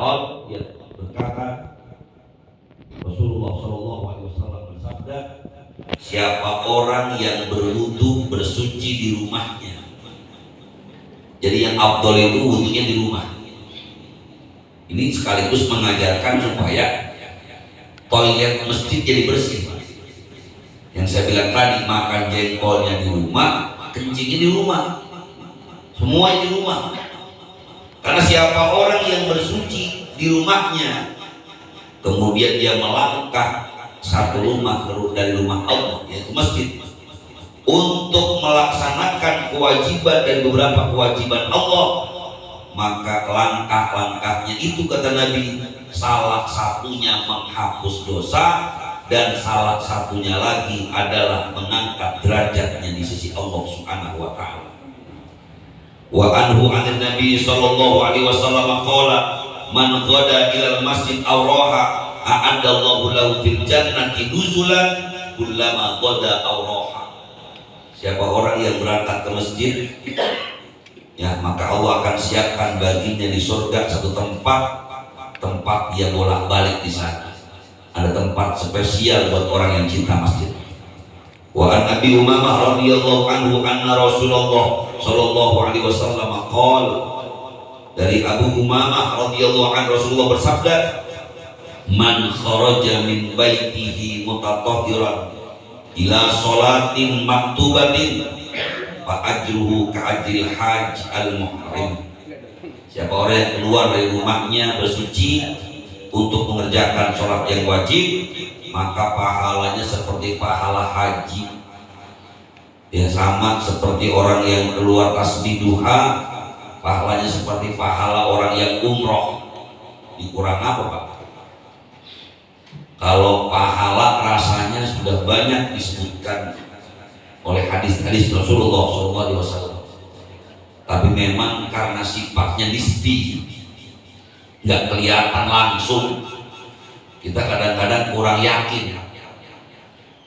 qala, dia berkata, Rasulullah sallallahu alaihi wasallam bersabda, siapa orang yang berwudu bersuci di rumahnya. Jadi yang afdol itu wudunya di rumah. Ini sekaligus mengajarkan supaya toilet masjid jadi bersih. Yang saya bilang tadi, makan jengkolnya di rumah, kencingnya di rumah, semua di rumah. Karena siapa orang yang bersuci di rumahnya, kemudian dia melangkah satu rumah dari rumah Allah, yaitu masjid, untuk melaksanakan kewajiban dan beberapa kewajiban Allah, maka langkah-langkahnya itu, kata Nabi, salah satunya menghapus dosa, dan salah satunya lagi adalah mengangkat derajatnya di sisi Allah Subhanahu wa taala. Wa anhu 'an Nabi sallallahu alaihi wasallam qala, man ghada ila masjid aw raha a'adallahu lahu fil jannati nuzulan kullama ghada aw raha. Siapa orang yang berangkat ke masjid, ya, maka Allah akan siapkan baginya di surga satu tempat dia bolak-balik di sana. Ada tempat spesial buat orang yang cinta masjid. Wa an Abi Umamah radhiyallahu anhu anna Rasulullah sallallahu alaihi wasallam qala, dari Abu Umamah radhiyallahu anhu Rasulullah bersabda, man kharaja min baitihi mutatahhiran ila sholatin maktubatin fa ajruhu ka ajril hajj al muhrim. Siapa orang yang keluar dari rumahnya bersuci untuk mengerjakan sholat yang wajib, maka pahalanya seperti pahala haji. Ya, sama seperti orang yang keluar tasbih duha, pahalanya seperti pahala orang yang umroh. Dikurang apa, Pak? Kalau pahala rasanya sudah banyak disebutkan oleh hadis-hadis Rasulullah SAW, tapi memang karena sifatnya nisbi, nggak kelihatan langsung, kita kadang-kadang kurang yakin.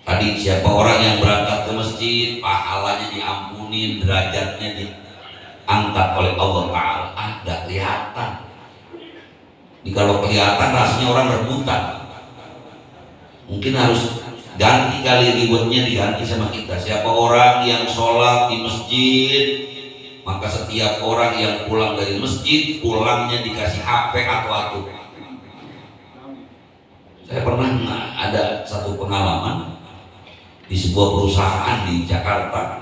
Tadi siapa orang yang berangkat ke masjid, pahalanya diampuni, derajatnya diangkat oleh Allah Ta'ala. Nggak kelihatan. Jadi kalau kelihatan rasanya orang rebutan. Mungkin harus ganti kali, ributnya diganti sama kita. Siapa orang yang sholat di masjid, maka setiap orang yang pulang dari masjid, pulangnya dikasih HP atau Saya pernah ada satu pengalaman di sebuah perusahaan di Jakarta.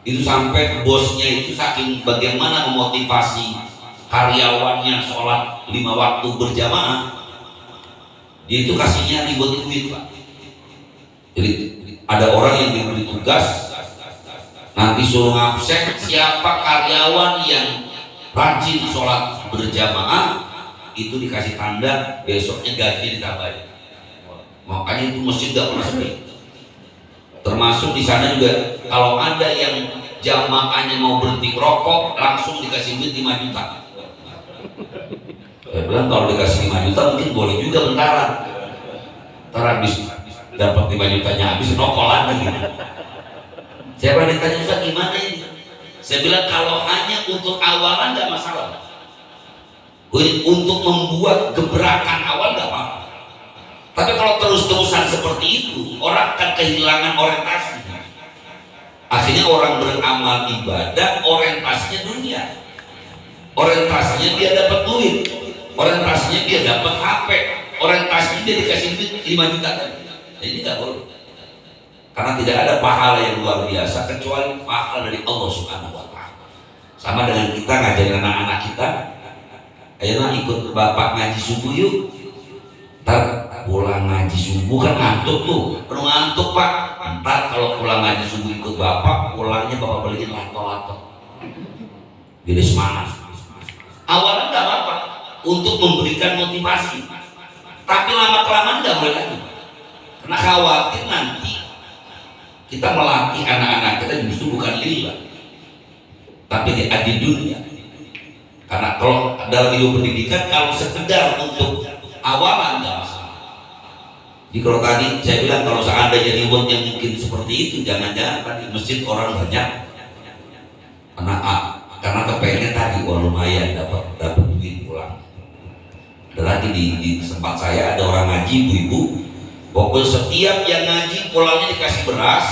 Itu sampai bosnya itu saking bagaimana memotivasi karyawannya sholat 5 waktu berjamaah, dia itu kasihnya ribut duit, Pak. Jadi ada orang yang diberi tugas, nanti suruh ngabsen siapa karyawan yang rajin sholat berjamaah, itu dikasih tanda, besoknya gaji ditambahin. Makanya itu masjid gak pernah sepi. Termasuk di sana juga, kalau ada yang jamaahnya mau berhenti rokok, langsung dikasih duit 5 juta. Saya bilang kalau dikasih 5 juta mungkin boleh juga bentaran. Ntar habis dapat 5 jutanya habis rokok lagi. Saya pernah ditanya, Ustaz gimana ini? Saya bilang kalau hanya untuk awalan nggak masalah. Untuk membuat gebrakan awal nggak apa-apa. Tapi kalau terus-terusan seperti itu, orang akan kehilangan orientasi. Akhirnya orang beramal ibadah, orientasinya dunia. Orientasinya dia dapat duit. Orientasinya dia dapat HP. Orientasinya dia dikasih duit 5 juta tadi. Nah, ini nggak boleh. Karena tidak ada pahala yang luar biasa kecuali pahala dari Allah Subhanahu wa Ta'ala. Sama dengan kita ngajarin anak-anak kita, ayo ikut bapak ngaji subuh yuk. Ntar pulang ngaji subuh kan ngantuk tuh, penuh ngantuk Pak. Ntar kalau pulang ngaji subuh ikut bapak, pulangnya bapak beliin lato-lato. Jadi semangat. Awalnya nggak apa-apa untuk memberikan motivasi, tapi lama-kelamaan nggak boleh lagi. Karena khawatir nanti kita melatih anak-anak kita justru bukan lillah, tapi di adi dunia. Karena kalau dalam ilmu pendidikan, kalau sekedar untuk awalan nggak masalah. Jadi kalau tadi saya bilang kalau seandainya rewardnya mungkin seperti itu, jangan-jangan tadi masjid orang banyak karena kepengen tadi lumayan dapat duit pulang. Tadi di tempat saya ada orang ngaji, ibu-ibu, pokoknya setiap yang ngaji pulangnya dikasih beras,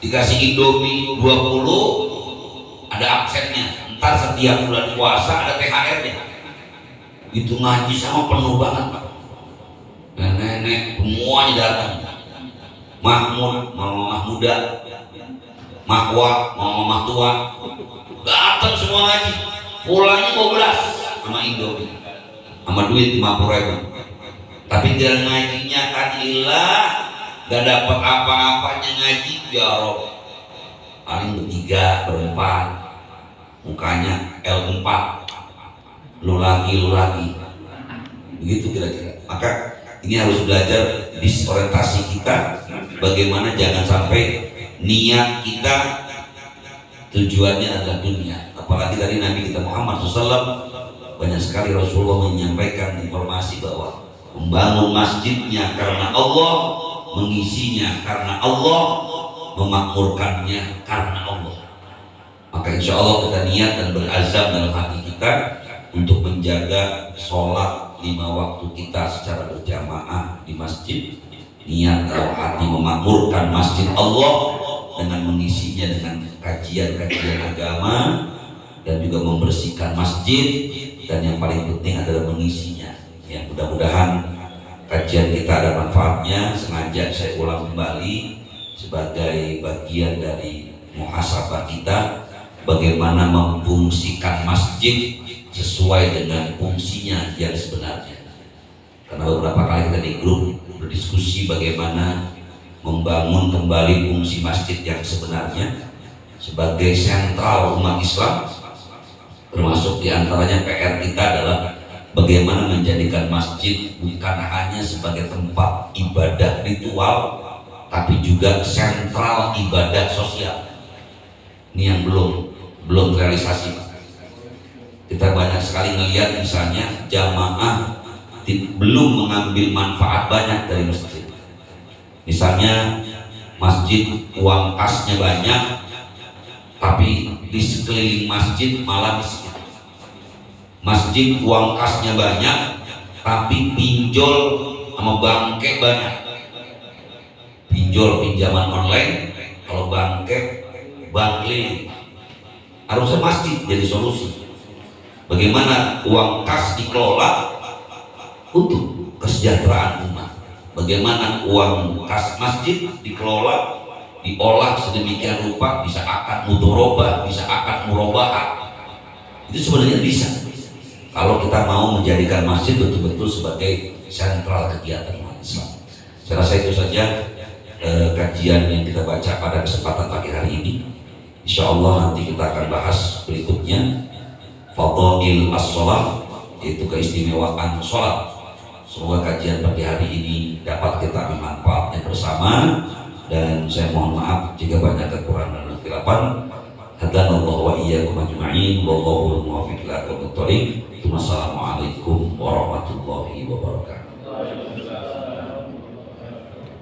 dikasih Indomie 20, ada absennya. Ntar setiap bulan puasa ada THR-nya. Itu ngaji sama penuh banget, Pak. Nenek-nenek semuanya datang. Mahmud, mama muda, Mahwa, mama tua, datang semua ngaji. Pulangnya 12 sama Indomie, sama duit 50.000. Tapi dia ngajinya kadillah, gak dapat apa-apanya ngaji, ya Rob. Paling bertiga, berempat, mukanya L4, lu lagi, begitu kira-kira. Maka ini harus belajar disorientasi kita, bagaimana jangan sampai niat kita tujuannya adalah dunia. Apalagi dari Nabi kita Muhammad SAW banyak sekali Rasulullah menyampaikan informasi bahwa membangun masjidnya karena Allah, mengisinya karena Allah, memakmurkannya karena Allah. Maka insya Allah kita niat dan berazam dalam hati kita untuk menjaga sholat 5 waktu kita secara berjamaah di masjid. Niat dalam hati memakmurkan masjid Allah dengan mengisinya dengan kajian-kajian agama dan juga membersihkan masjid, dan yang paling penting adalah mengisinya. Ya, mudah-mudahan kajian kita ada manfaatnya. Sengaja saya ulang kembali sebagai bagian dari muhasabah kita, bagaimana memfungsikan masjid sesuai dengan fungsinya yang sebenarnya. Karena beberapa kali kita di grup berdiskusi bagaimana membangun kembali fungsi masjid yang sebenarnya sebagai sentral umat Islam, termasuk diantaranya PR kita adalah bagaimana menjadikan masjid bukan hanya sebagai tempat ibadah ritual, tapi juga sentral ibadah sosial. Ini yang belum terrealisasi. Kita banyak sekali melihat misalnya jamaah belum mengambil manfaat banyak dari masjid. Misalnya masjid uang kasnya banyak, tapi di sekeliling masjid malah miskin. Masjid uang kasnya banyak, tapi pinjol sama bangke banyak. Pinjol pinjaman online, kalau bangke bank keliling. Harusnya masjid jadi solusi. Bagaimana uang kas dikelola untuk kesejahteraan umat. Bagaimana uang kas masjid dikelola, diolah sedemikian rupa, bisa akad mudharabah, bisa akad murabahat. Itu sebenarnya bisa kalau kita mau menjadikan masjid betul-betul sebagai sentral kegiatan umat Islam. Saya rasa itu saja kajian yang kita baca pada kesempatan pagi hari ini. Insya Allah nanti kita akan bahas berikutnya fadhail as-shalah, yaitu keistimewaan sholat. Semoga kajian pagi hari ini dapat kita ambil manfaatnya bersama, dan saya mohon maaf jika banyak kekurangan dan kesilapan. Hadanallahu wa iyyakum ajma'in, wallahu muwaffiq ila aqwamit thoriq. Wassalamualaikum warahmatullahi wabarakatuh.